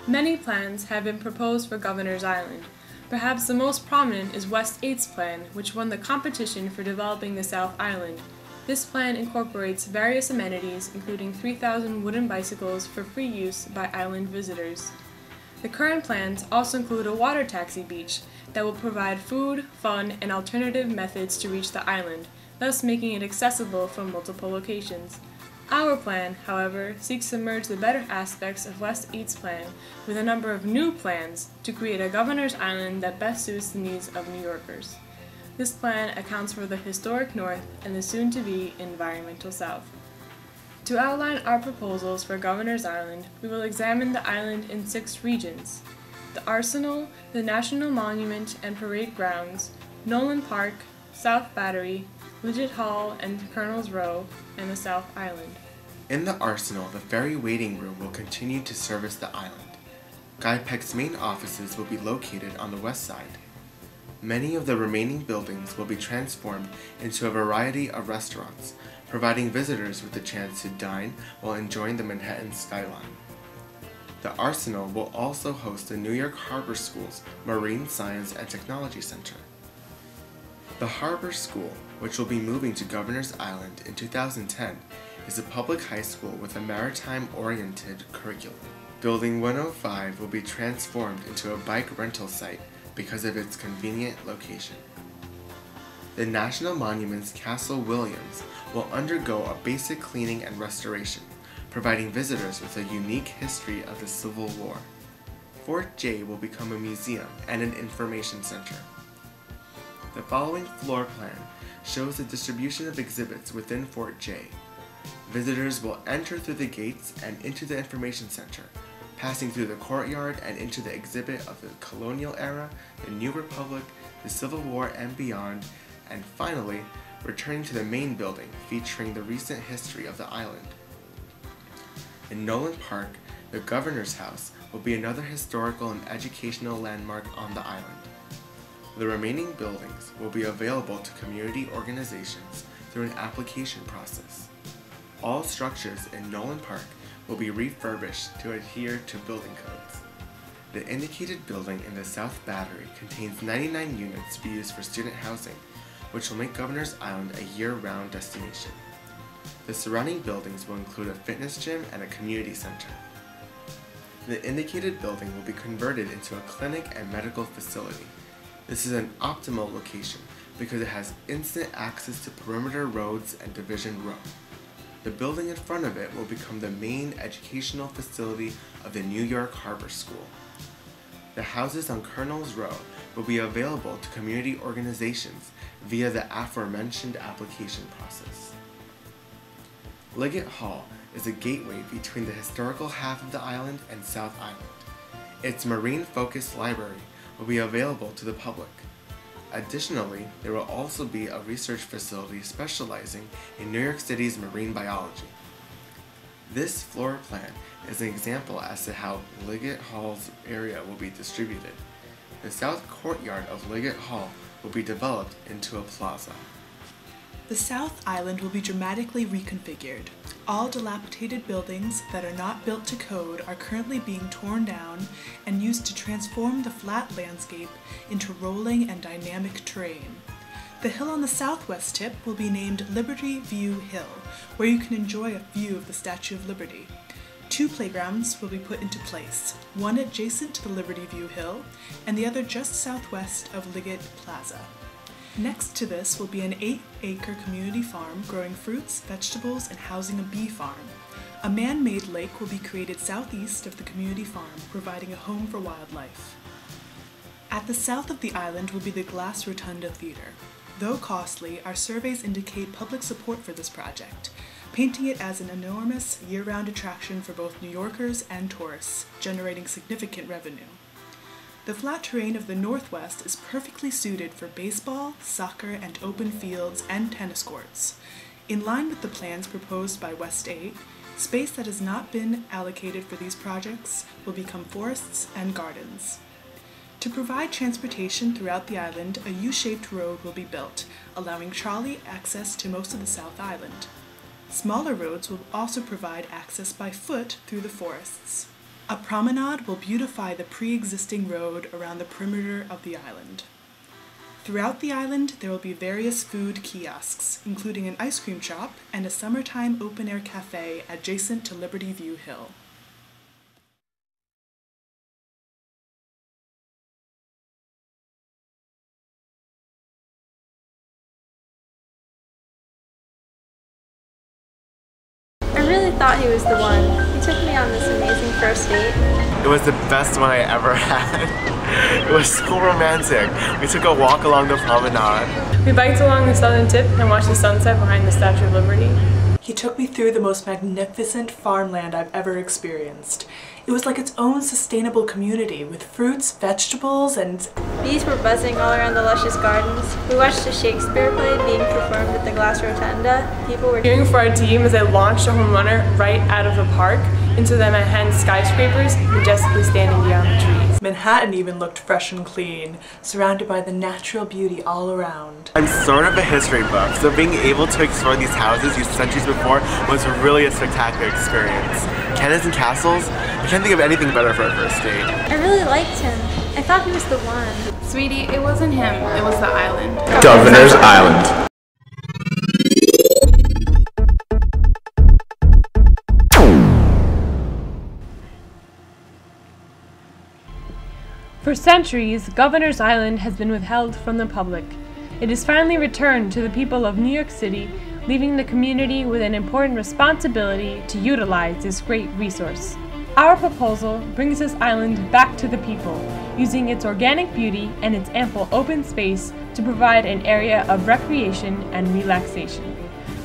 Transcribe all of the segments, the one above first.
Many plans have been proposed for Governor's Island. Perhaps the most prominent is West 8's plan, which won the competition for developing the South Island. This plan incorporates various amenities, including 3,000 wooden bicycles for free use by island visitors. The current plans also include a water taxi beach that will provide food, fun, and alternative methods to reach the island, thus making it accessible from multiple locations. Our plan, however, seeks to merge the better aspects of West 8's plan with a number of new plans to create a Governor's Island that best suits the needs of New Yorkers. This plan accounts for the historic North and the soon-to-be environmental South. To outline our proposals for Governor's Island, we will examine the island in 6 regions: the Arsenal, the National Monument and Parade Grounds, Nolan Park, South Battery, Liggett Hall and Colonel's Row, and the South Island. In the Arsenal, the ferry waiting room will continue to service the island. GuyPec's main offices will be located on the west side. Many of the remaining buildings will be transformed into a variety of restaurants, providing visitors with the chance to dine while enjoying the Manhattan skyline. The Arsenal will also host the New York Harbor School's Marine Science and Technology Center. The Harbor School, which will be moving to Governor's Island in 2010, is a public high school with a maritime-oriented curriculum. Building 105 will be transformed into a bike rental site because of its convenient location. The National Monument's Castle Williams will undergo a basic cleaning and restoration, providing visitors with a unique history of the Civil War. Fort J will become a museum and an information center. The following floor plan shows the distribution of exhibits within Fort J. Visitors will enter through the gates and into the information center, passing through the courtyard and into the exhibit of the colonial era, the New Republic, the Civil War and beyond, and finally, returning to the main building featuring the recent history of the island. In Nolan Park, the Governor's House will be another historical and educational landmark on the island. The remaining buildings will be available to community organizations through an application process. All structures in Nolan Park will be refurbished to adhere to building codes. The indicated building in the South Battery contains 99 units to be used for student housing, which will make Governor's Island a year-round destination. The surrounding buildings will include a fitness gym and a community center. The indicated building will be converted into a clinic and medical facility. This is an optimal location because it has instant access to perimeter roads and Division Row. The building in front of it will become the main educational facility of the New York Harbor School. The houses on Colonel's Row will be available to community organizations via the aforementioned application process. Liggett Hall is a gateway between the historical half of the island and South Island. Its marine-focused library will be available to the public. Additionally, there will also be a research facility specializing in New York City's marine biology. This floor plan is an example as to how Liggett Hall's area will be distributed. The south courtyard of Liggett Hall will be developed into a plaza. The South Island will be dramatically reconfigured. All dilapidated buildings that are not built to code are currently being torn down and used to transform the flat landscape into rolling and dynamic terrain. The hill on the southwest tip will be named Liberty View Hill, where you can enjoy a view of the Statue of Liberty. 2 playgrounds will be put into place, one adjacent to the Liberty View Hill and the other just southwest of Liggett Plaza. Next to this will be an 8-acre community farm growing fruits, vegetables, and housing a bee farm. A man-made lake will be created southeast of the community farm, providing a home for wildlife. At the south of the island will be the Glass Rotunda Theater. Though costly, our surveys indicate public support for this project, painting it as an enormous year-round attraction for both New Yorkers and tourists, generating significant revenue. The flat terrain of the Northwest is perfectly suited for baseball, soccer, and open fields and tennis courts. In line with the plans proposed by West 8, space that has not been allocated for these projects will become forests and gardens. To provide transportation throughout the island, a U-shaped road will be built, allowing trolley access to most of the South Island. Smaller roads will also provide access by foot through the forests. A promenade will beautify the pre-existing road around the perimeter of the island. Throughout the island, there will be various food kiosks, including an ice cream shop and a summertime open-air cafe adjacent to Liberty View Hill. I really thought he was the one. He took me on this amazing first date. It was the best one I ever had. It was so romantic. We took a walk along the promenade. We biked along the southern tip and watched the sunset behind the Statue of Liberty. He took me through the most magnificent farmland I've ever experienced. It was like its own sustainable community with fruits, vegetables, and Bees were buzzing all around the luscious gardens. We watched a Shakespeare play being performed at the Glass Rotunda. People were Cheering for our team as they launched a home runner right out of the park into the Manhattan skyscrapers, majestically standing beyond the trees. Manhattan even looked fresh and clean, surrounded by the natural beauty all around. I'm sort of a history buff, so being able to explore these houses used centuries before was really a spectacular experience. Cannons and castles? I can't think of anything better for a first date. I really liked him. I thought he was the one. Sweetie, it wasn't him, it was the island. Governor's Island. For centuries, Governor's Island has been withheld from the public. It is finally returned to the people of New York City, leaving the community with an important responsibility to utilize this great resource. Our proposal brings this island back to the people, using its organic beauty and its ample open space to provide an area of recreation and relaxation.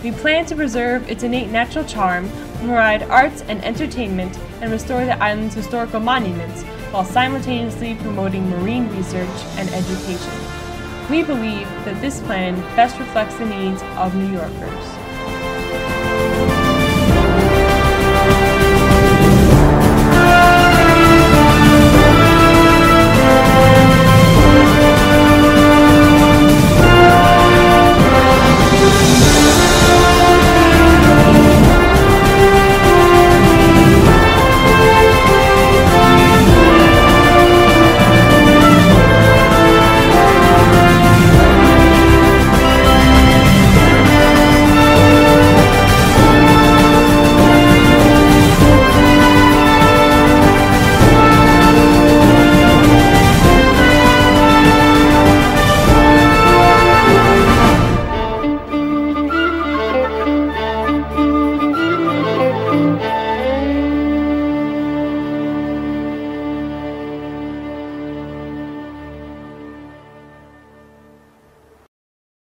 We plan to preserve its innate natural charm, provide arts and entertainment, and restore the island's historical monuments, while simultaneously promoting marine research and education. We believe that this plan best reflects the needs of New Yorkers.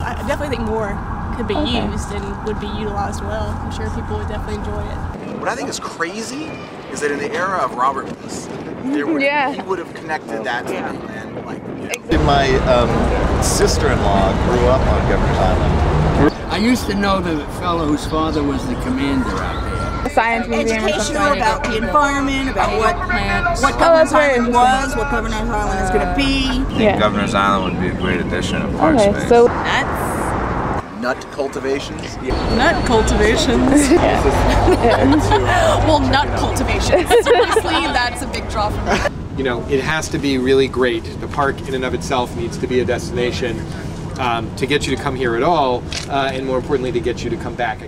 I definitely think more could be used and would be utilized well. I'm sure people would definitely enjoy it. What I think is crazy is that in the era of Robert Louis, he would have connected that to the mainland. My sister-in-law grew up on Governor's Island. I used to know the fellow whose father was the commander out there. Science museum educational about the environment, about what Governor's Island was, what Governor's Island is going to be. Yeah. Governor's Island would be a great addition of park space. So Nut cultivations? Nut cultivations? Well, nut cultivations. Seriously, that's a big draw for me. You know, it has to be really great. The park in and of itself needs to be a destination to get you to come here at all, and more importantly, to get you to come back.